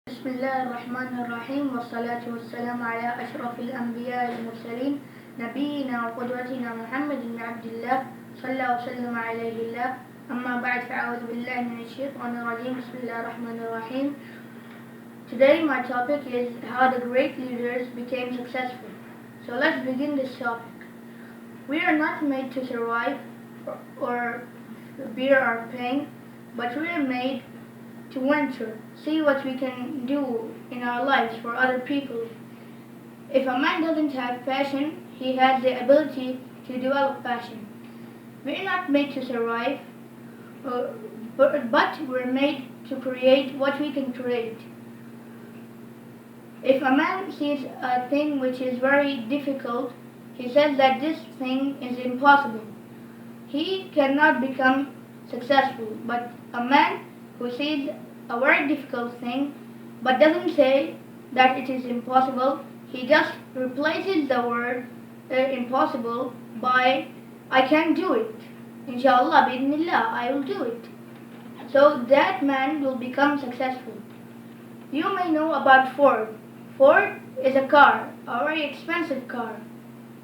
بسم الله الرحمن الرحيم والصلاة والسلام على أشرف الأنبياء المرسلين نبينا وقدوتنا محمد بن عبد الله صلى وسلم عليه الله أما بعد فأعوذ بالله من الشيطان الرجيم بسم الله الرحمن الرحيم. Today my topic is how the great leaders became successful. So let's begin this topic. We are not made to survive or bear our pain, but we are made to venture, see what we can do in our lives for other people. If a man doesn't have passion, he has the ability to develop passion. We're not made to survive, but we're made to create what we can create. If a man sees a thing which is very difficult, he says that this thing is impossible. He cannot become successful, but a man who sees a very difficult thing but doesn't say that it is impossible, he just replaces the word impossible by I can do it. Inshallah, bi'idhnillah, I will do it. So that man will become successful. You may know about Ford. Ford is a car, a very expensive car.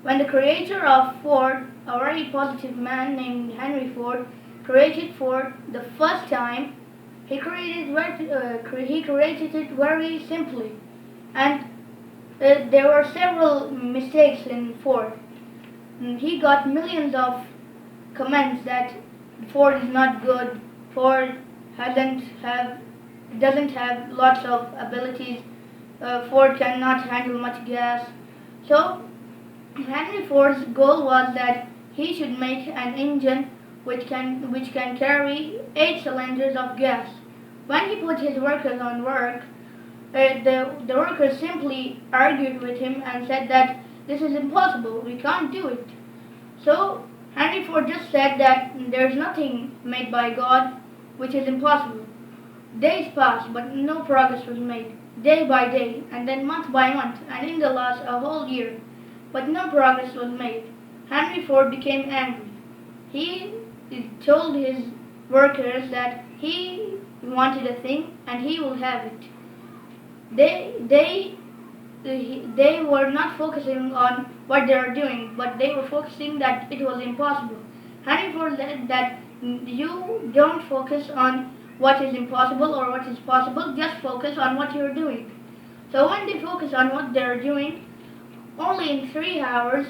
When the creator of Ford, a very positive man named Henry Ford, created Ford the first time, he created it very simply, and there were several mistakes in Ford. He got millions of comments that Ford is not good, Ford doesn't have lots of abilities, Ford cannot handle much gas. So Henry Ford's goal was that he should make an engine which can carry 8 cylinders of gas. When he put his workers on work, the workers simply argued with him and said that this is impossible, we can't do it. So Henry Ford just said that there's nothing made by God which is impossible. Days passed, but no progress was made, day by day, and then month by month, and in the last a whole year, but no progress was made. Henry Ford became angry. He told his workers that he wanted a thing and he will have it. They were not focusing on what they were doing, but they were focusing that it was impossible. Henry Ford said that you don't focus on what is impossible or what is possible, just focus on what you're doing. So when they focus on what they're doing, only in 3 hours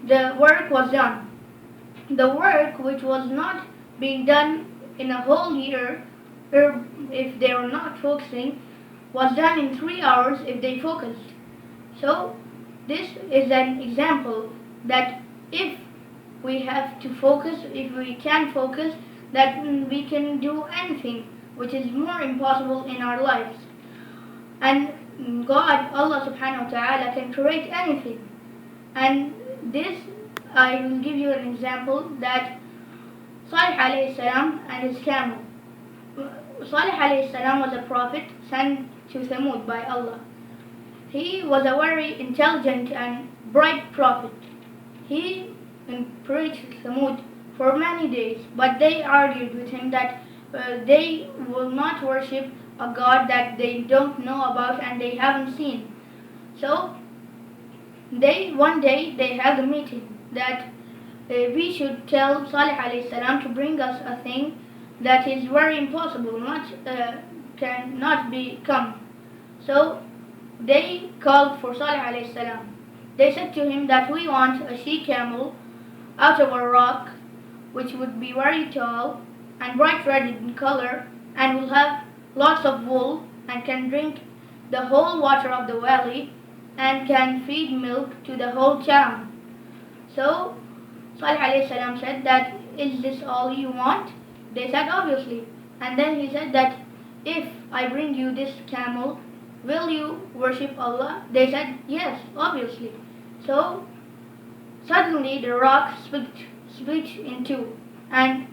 the work was done. The work which was not being done in a whole year, if they were not focusing, was done in 3 hours if they focused. So this is an example that if we have to focus, if we can focus, that we can do anything which is more impossible in our lives. And God, Allah subhanahu wa ta'ala, can create anything. And this, I will give you an example that Salih alayhi salam and his camel. Salih alayhi salam was a prophet sent to Thamud by Allah. He was a very intelligent and bright prophet. He preached Thamud for many days, but they argued with him that they will not worship a God that they don't know about and they haven't seen. So one day they had a meeting that we should tell Salih alayhi salam to bring us a thing that is very impossible, cannot become. So they called for Salih alayhi salam. They said to him that we want a she-camel out of a rock which would be very tall and bright red in color and will have lots of wool and can drink the whole water of the valley and can feed milk to the whole town. So Salih alayhi salam said that, is this all you want? They said obviously. And then he said that if I bring you this camel, will you worship Allah? They said yes, obviously. So suddenly the rock split in two, and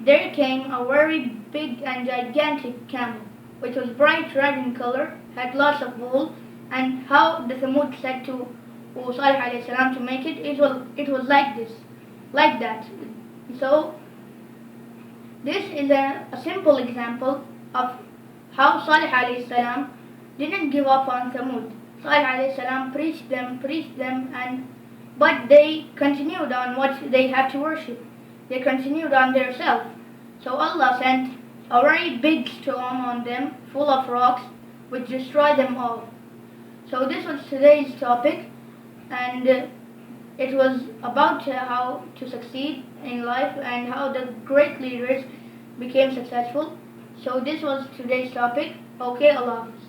there came a very big and gigantic camel, which was bright red in color, had lots of wool, and how the Thamud said to Salih alayhi salam to make it, it was like this, like that. So this is a simple example of how Salih alayhi salam didn't give up on Thamud. Salih alayhi salam preached them, but they continued on what they had to worship. They continued on their self. So Allah sent a very big storm on them, full of rocks, which destroyed them all. So this was today's topic, and it was about how to succeed in life and how the great leaders became successful. So this was today's topic. Okay, Allah Hafiz.